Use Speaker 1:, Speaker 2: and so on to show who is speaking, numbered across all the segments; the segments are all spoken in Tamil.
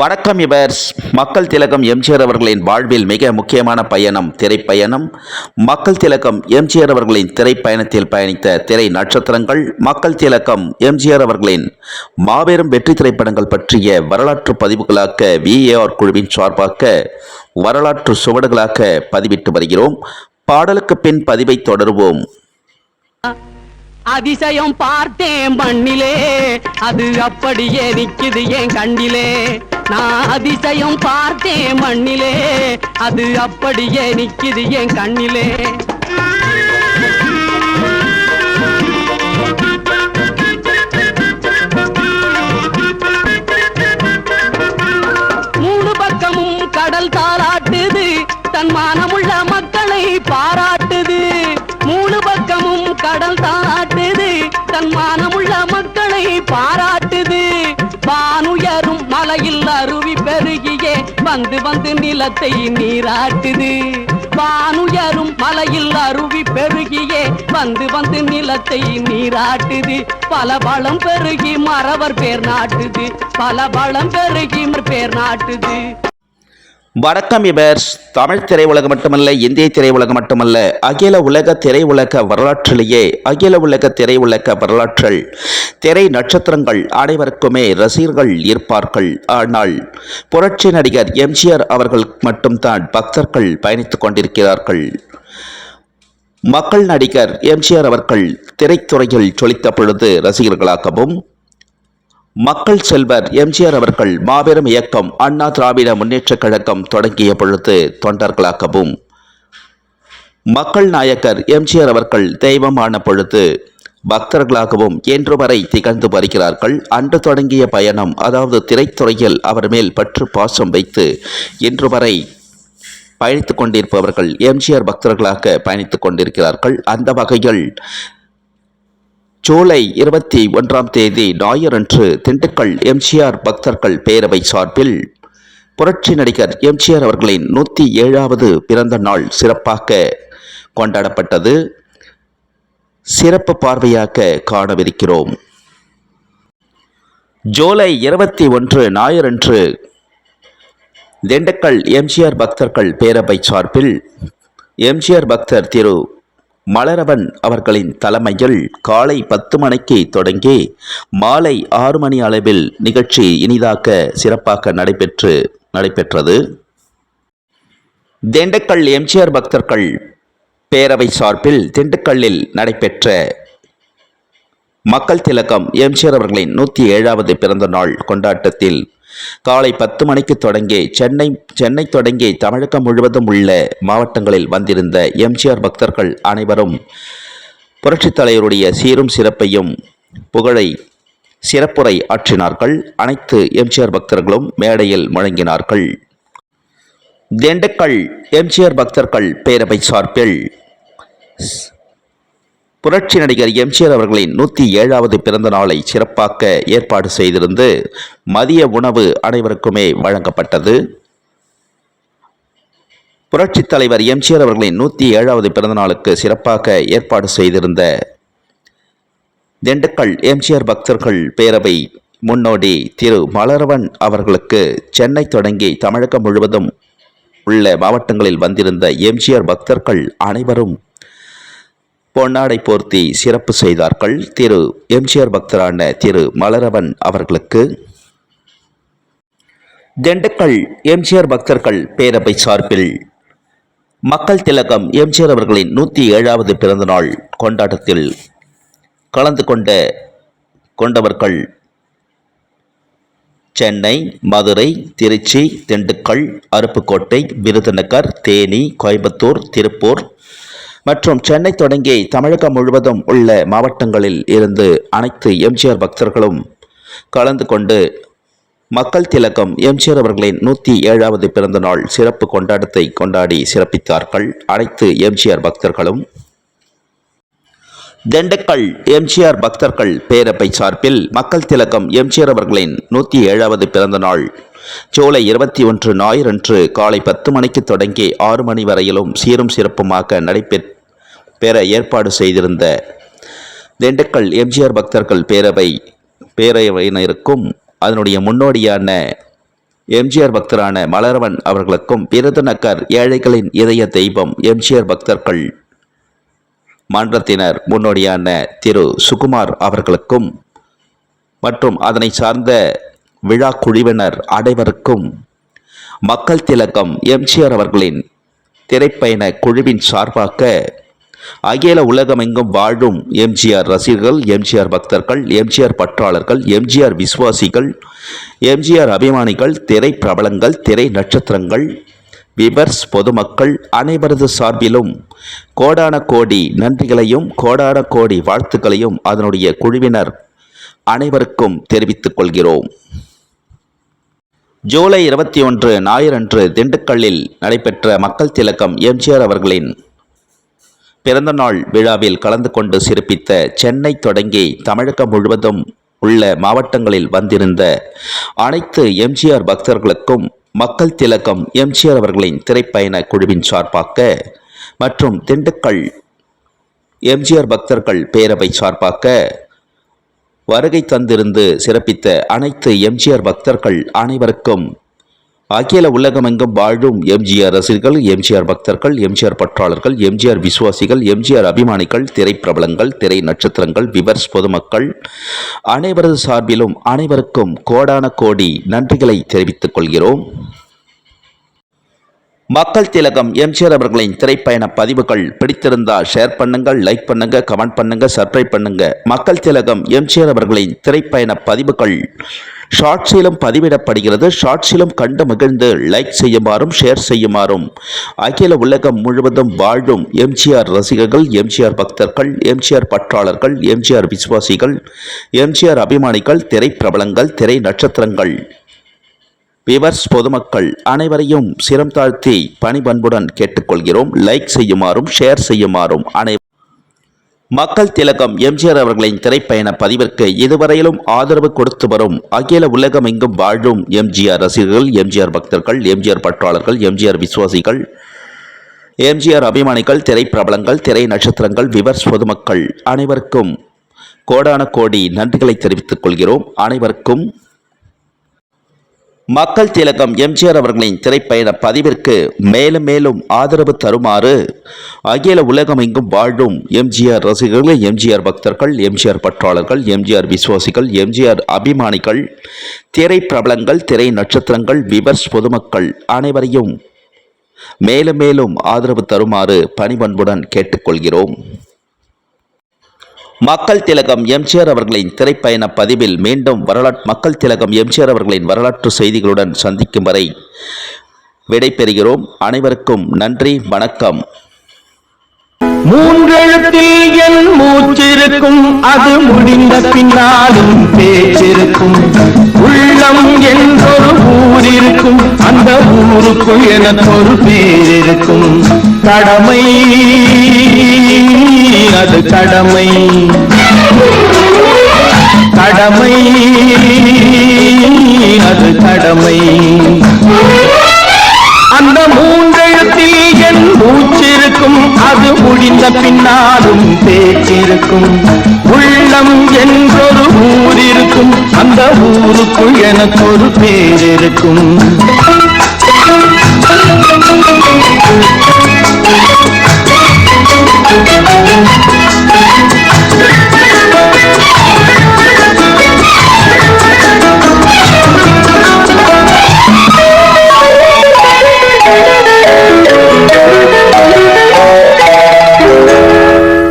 Speaker 1: வணக்கம் இவர்ஸ். மக்கள் திலகம் எம்ஜிஆர் அவர்களின் வாழ்வில் மிக முக்கியமான பயணம் திரைப்பயணம். மக்கள் திலகம் எம்ஜிஆர் அவர்களின் திரைப்பயணத்தில் பயணித்த திரை நட்சத்திரங்கள், மக்கள் திலகம் எம்ஜிஆர் அவர்களின் மாபெரும் வெற்றி திரைப்படங்கள் பற்றிய வரலாற்று பதிவுகளாக VAR குழுவின் சார்பாக வரலாற்று சுவடுகளாக பதிவிட்டு வருகிறோம். பாடலுக்கு பின் பதிவை தொடருவோம்.
Speaker 2: அதிசயம் பார்த்தேன் மண்ணிலே, அது அப்படியே நிக்குது என் கண்ணிலே. நான் அதிசயம் பார்த்தேன் மண்ணிலே, அது அப்படியே நிக்குது என் கண்ணிலே. மூணு பக்கமும் கடல் தாராட்டுது, தன் மானமுள்ள மக்களை பாராட்டுது. மூணு பக்கமும் கடல் தாராட்டுது, தன் மானமுள்ள மக்களை பாராட்டுது. வானுயரும் மலையில் அருவி பெருகியே வந்து வந்து நிலத்தை நீராட்டுது. வானுயரும் மலையில் அருவி பெருகியே வந்து வந்து நிலத்தை நீராட்டுது. பல பலம் பெருகி மறவர் பேர் நாட்டுது, பல பலம் பெருகி பேர் நாட்டுது.
Speaker 1: வணக்கம் இவர்ஸ். தமிழ் திரையுலகம் மட்டுமல்ல, இந்திய திரையுலகம் மட்டுமல்ல, அகில உலக திரையுலக வரலாற்றிலேயே அகில உலக திரையுலக வரலாற்றில் திரை நட்சத்திரங்கள் அனைவருக்குமே ரசிகர்கள் இருப்பார்கள். ஆனால் புரட்சி நடிகர் எம்ஜிஆர் அவர்கள் மட்டும்தான் பக்தர்கள் பயணித்துக் கொண்டிருக்கிறார்கள். மக்கள் நடிகர் எம்ஜிஆர் அவர்கள் திரைத்துறையில் சொலித்த பொழுது ரசிகர்களாகவும், மக்கள் செல்வர் எம்ஜிஆர் அவர்கள் மாபெரும் இயக்கம் அண்ணா திராவிட முன்னேற்றக் கழகம் தொடங்கிய பொழுது தொண்டர்களாகவும், மக்கள் நாயகர் எம்ஜிஆர் அவர்கள் தெய்வமான பொழுது பக்தர்களாகவும் இன்று வரை திகழ்ந்து வருகிறார்கள். அன்று தொடங்கிய பயணம், அதாவது திரைத்துறையில் அவர் மேல் பற்று பாசம் வைத்து இன்று வரை பயணித்துக் கொண்டிருப்பவர்கள் எம்ஜிஆர் பக்தர்களாக பயணித்துக் கொண்டிருக்கிறார்கள். அந்த வகையில் ஜூலை 21 ஞாயிறன்று திண்டுக்கல் எம்ஜிஆர் பக்தர்கள் பேரவை சார்பில் புரட்சி நடிகர் எம்ஜிஆர் அவர்களின் 107வது பிறந்த நாள் சிறப்பாக கொண்டாடப்பட்டது. சிறப்பு பார்வையாக காணவிருக்கிறோம். ஜூலை 21 ஞாயிறன்று திண்டுக்கல் எம்ஜிஆர் பக்தர்கள் பேரவை சார்பில் எம்ஜிஆர் பக்தர் திரு மலரவன் அவர்களின் தலைமையில் காலை 10 மணிக்கு தொடங்கி மாலை 6 மணி அளவில் நிகழ்ச்சி இனிதாக சிறப்பாக நடைபெற்றது. திண்டுக்கல் எம்ஜிஆர் பக்தர்கள் பேரவை சார்பில் திண்டுக்கல்லில் நடைபெற்ற மக்கள் திலகம் எம்ஜிஆர் அவர்களின் 107வது பிறந்த நாள் கொண்டாட்டத்தில் காலை 10 மணிக்கு தொடங்கி சென்னை தொடங்கி தமிழகம் முழுவதும் உள்ள மாவட்டங்களில் வந்திருந்த எம்ஜிஆர் பக்தர்கள் அனைவரும் புரட்சித் தலைவருடைய சீரும் சிறப்பையும் புகழை சிறப்புரை ஆற்றினார்கள். அனைத்து எம்ஜிஆர் பக்தர்களும் மேடையில் முழங்கினார்கள். திண்டுக்கல் எம்ஜிஆர் பக்தர்கள் பேரவை சார்பில் புரட்சி நடிகர் எம்ஜிஆர் அவர்களின் 107வது பிறந்த நாளை சிறப்பாக ஏற்பாடு செய்திருந்து மதிய உணவு அனைவருக்குமே வழங்கப்பட்டது. புரட்சித் தலைவர் எம்ஜிஆர் அவர்களின் 107வது பிறந்த நாளுக்கு சிறப்பாக ஏற்பாடு செய்திருந்த திண்டுக்கல் எம்ஜிஆர் பக்தர்கள் பேரவை முன்னோடி திரு மலரவன் அவர்களுக்கு சென்னை தொடங்கி தமிழகம் முழுவதும் உள்ள மாவட்டங்களில் வந்திருந்த எம்ஜிஆர் பக்தர்கள் அனைவரும் பொன்னாடை போர்த்தி சிறப்பு செய்தார்கள். திரு எம்ஜிஆர் பக்தரான திரு மலரவன் அவர்களுக்கு திண்டுக்கல் எம்ஜிஆர் பக்தர்கள் பேரவை சார்பில் மக்கள் திலகம் எம்ஜிஆர் அவர்களின் 107வது பிறந்த நாள் கொண்டாட்டத்தில் கலந்து கொண்டவர்கள் சென்னை, மதுரை, திருச்சி, திண்டுக்கல், அருப்புக்கோட்டை, விருதுநகர், தேனி, கோயம்புத்தூர், திருப்பூர் மற்றும் சென்னை தொடங்கி தமிழகம் முழுவதும் உள்ள மாவட்டங்களில் இருந்து அனைத்து எம்ஜிஆர் பக்தர்களும் கலந்து கொண்டு மக்கள் திலகம் எம்ஜிஆர் அவர்களின் 107வது பிறந்த நாள் சிறப்பு கொண்டாட்டத்தை கொண்டாடி சிறப்பித்தார்கள். அனைத்து எம்ஜிஆர் பக்தர்களும் திண்டுக்கல் எம்ஜிஆர் பக்தர்கள் பேரவை சார்பில் மக்கள் திலகம் எம்ஜிஆர் அவர்களின் 107வது பிறந்த நாள் ஜூலை 21 ஞாயிறன்று காலை 10 மணிக்கு தொடங்கி 6 மணி வரையிலும் சீரும் சிறப்புமாக நடைபெற ஏற்பாடு செய்திருந்த திண்டுக்கல் எம்ஜிஆர் பக்தர்கள் பேரவையினருக்கும் அதனுடைய முன்னோடியான எம்ஜிஆர் பக்தரான மலரவன் அவர்களுக்கும், விருதுநகர் ஏழைகளின் இதய தெய்வம் எம்ஜிஆர் பக்தர்கள் மன்றத்தினர் முன்னோடியான திரு சுகுமார் அவர்களுக்கும் மற்றும் அதனை சார்ந்த விழா குழுவினர் அனைவருக்கும் மக்கள் திலகம் எம்ஜிஆர் அவர்களின் திரைப்பயண குழுவின் சார்பாக அகில உலகமெங்கும் வாழும் எம்ஜிஆர் ரசிகர்கள், எம்ஜிஆர் பக்தர்கள், எம்ஜிஆர் பற்றாளர்கள், எம்ஜிஆர் விசுவாசிகள், எம்ஜிஆர் அபிமானிகள், திரை பிரபலங்கள், திரை நட்சத்திரங்கள், விவர்ஸ், பொதுமக்கள் அனைவரது சார்பிலும் கோடான கோடி நன்றிகளையும் கோடான கோடி வாழ்த்துக்களையும் அதனுடைய குழுவினர் அனைவருக்கும் தெரிவித்துக் கொள்கிறோம். ஜூலை 21 ஞாயிறன்று திண்டுக்கல்லில் நடைபெற்ற மக்கள் திலகம் எம்ஜிஆர் அவர்களின் பிறந்தநாள் விழாவில் கலந்து கொண்டு சிறப்பித்த சென்னை தொடங்கி தமிழகம் முழுவதும் உள்ள மாவட்டங்களில் வந்திருந்த அனைத்து எம்ஜிஆர் பக்தர்களுக்கும் மக்கள் திலகம் எம்ஜிஆர் அவர்களின் திரைப்பயண குழுவின் சார்பாக மற்றும் திண்டுக்கல் எம்ஜிஆர் பக்தர்கள் பேரவை சார்பாக வருகை தந்திருந்து சிறப்பித்த அனைத்து எம்ஜிஆர் பக்தர்கள் அனைவருக்கும் அகில உலகமெங்கும் வாழும் எம்ஜிஆர் ரசிகர்கள், எம்ஜிஆர் பக்தர்கள், எம்ஜிஆர் பற்றாளர்கள், எம்ஜிஆர் விசுவாசிகள், எம்ஜிஆர் அபிமானிகள், திரை பிரபலங்கள், திரை நட்சத்திரங்கள், விவர்ஸ், பொதுமக்கள் அனைவரது சார்பிலும் அனைவருக்கும் கோடான கோடி நன்றிகளை தெரிவித்துக் கொள்கிறோம். மக்கள் திலகம் எம்ஜிஆர் அவர்களின் திரைப்பயண பதிவுகள் பிடித்திருந்தால் ஷேர் பண்ணுங்கள், லைக் பண்ணுங்க, கமெண்ட் பண்ணுங்க, சப்ஸ்கிரைப் பண்ணுங்க. மக்கள் திலகம் எம்ஜிஆர் அவர்களின் திரைப்பயண பதிவுகள் ஷார்ட்ஸிலும் பதிவிடப்படுகிறது. ஷார்ட்ஸிலும் கண்டு மகிழ்ந்து லைக் செய்யுமாறும் ஷேர் செய்யுமாறும் அகில உலகம் முழுவதும் வாழும் எம்ஜிஆர் ரசிகர்கள், எம்ஜிஆர் பக்தர்கள், எம்ஜிஆர் பற்றாளர்கள், எம்ஜிஆர் விசுவாசிகள், எம்ஜிஆர் அபிமானிகள், திரை பிரபலங்கள், திரை நட்சத்திரங்கள், விவர்ஸ், பொதுமக்கள் அனைவரையும் சிரம் தாழ்த்தி பணிபண்புடன் கேட்டுக்கொள்கிறோம். லைக் செய்யுமாறும் ஷேர் செய்யுமாறும் மக்கள் திலகம் எம்ஜிஆர் அவர்களின் திரைப்பயண பதிவிற்கு இதுவரையிலும் ஆதரவு கொடுத்து வரும் அகில உலகம் எங்கும் வாழும் எம்ஜிஆர் ரசிகர்கள், எம்ஜிஆர் பக்தர்கள், எம்ஜிஆர் பற்றாளர்கள், எம்ஜிஆர் விசுவாசிகள், எம்ஜிஆர் அபிமானிகள், திரை பிரபலங்கள், திரை நட்சத்திரங்கள், விவர்ஸ், பொதுமக்கள் அனைவருக்கும் கோடான கோடி நன்றிகளை தெரிவித்துக் கொள்கிறோம். அனைவருக்கும் மக்கள் திலகம் எம்ஜிஆர் அவர்களின் திரைப்பயண பதிவிற்கு மேலும் மேலும் ஆதரவு தருமாறு அகில உலகமெங்கும் வாழும் எம்ஜிஆர் ரசிகர்கள், எம்ஜிஆர் பக்தர்கள், எம்ஜிஆர் பற்றாளர்கள், எம்ஜிஆர் விசுவாசிகள், எம்ஜிஆர் அபிமானிகள், திரை பிரபலங்கள், திரை நட்சத்திரங்கள், விவர்ஸ், பொதுமக்கள் அனைவரையும் மேலும் மேலும் ஆதரவு தருமாறு பணிபண்புடன் கேட்டுக்கொள்கிறோம். மக்கள் திலகம் எம்ஜிஆர் அவர்களின் திரைப்பயண பதிவில் மீண்டும் மக்கள் திலகம் எம்ஜிஆர் அவர்களின் வரலாற்று செய்திகளுடன் சந்திக்கும் வரை விடைபெறுகிறோம். அனைவருக்கும் நன்றி, வணக்கம்.
Speaker 3: மூன்றெழுத்தில் என் மூச்சிருக்கும், அது முடிந்த பின்னாலும் பேச்சிருக்கும். உள்ளம் என்றொரு ஊர் இருக்கும், அந்த ஊருக்குள் எனக்கு ஒரு பேர் இருக்கும். கடமை அது கடமை, கடமை அது கடமை. அந்த மூன்றெழுத்தில் என் மூச்சிருக்கும், அது முடிந்த பின்னாலும் பேச்சிருக்கும். உள்ளம் என்றொரு ஊர் இருக்கும், அந்த ஊருக்குள் எனக்கு ஒரு பேர் இருக்கும்.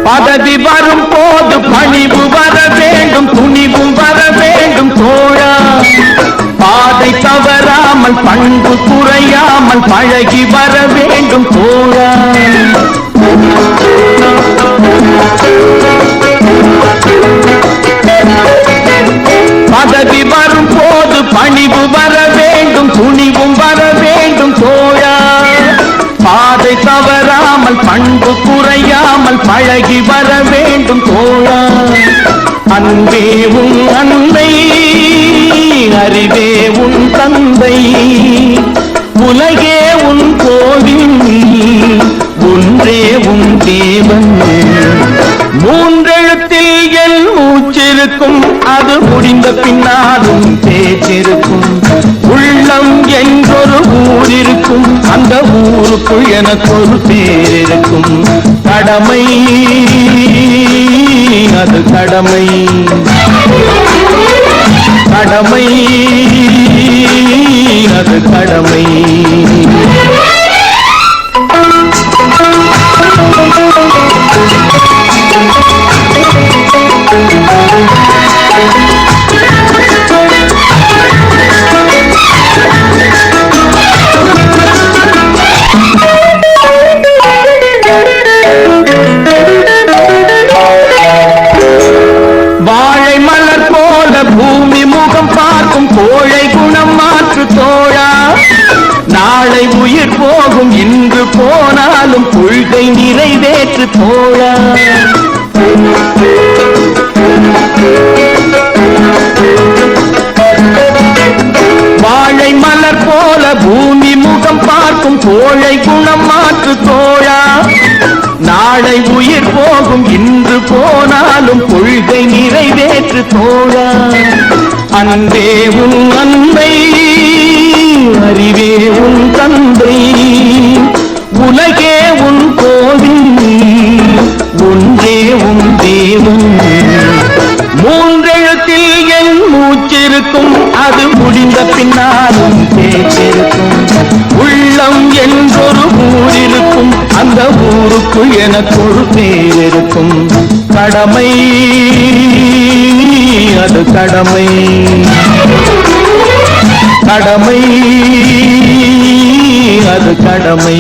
Speaker 3: பதவி வரும் போது பணிவு வர வேண்டும், துணிவும் வர வேண்டும் தோழா. பாதை தவறாமல் பண்பு குறையாமல் பழகி வர வேண்டும் தோழா. பதவி வரும் போது பணிவு வர வேண்டும், துணிவும் வர வேண்டும் தோழா. பாதை தவறாமல் பண்பு குறையாமல் பழகி வர வேண்டும் தோழா. அன்பே உன் அன்பை, அறிவே உன் தந்தை, உலகே உன் கோவில், ஒன்றே உன் தேவன். மூன்றெழுத்தில் என் மூச்சிருக்கும், அது முடிந்த பின்னாலும் பேச்சிருக்கும். உள்ளம் ஊருக்குள் எனக்கு ஒரு பேர் இருக்கும். கடமை அது கடமை, கடமை அது கடமை. வாழை மலர் போல பூமி முகம் பார்க்கும் கோழை குணம் மாற்று தோழா. நாளை உயிர் போகும், இன்று போனாலும் கொள்கை நிறைவேற்று தோழா. வாழை மலர் போல பூமி முகம் பார்க்கும் கோழை குணம் மாற்று தோழா. நாளை உயிர் போகும், இன்று போனாலும் கொள்கை நிறைவேற்று தோழா. அன்பே உன் அன்பை, அறிவே உன் தந்தை, உலகே உன் கோவில், ஒன்றே உன் தேவன். மூன்றெழுத்தில் என் மூச்சிருக்கும், அது முடிந்த பின்னாலும் பேச்சிருக்கும். உள்ளம் என்றொரு ஊர் இருக்கும், அந்த ஊருக்குள் எனக்கு ஒரு பேர் இருக்கும். கடமை அது கடமை, கடமை அது கடமை.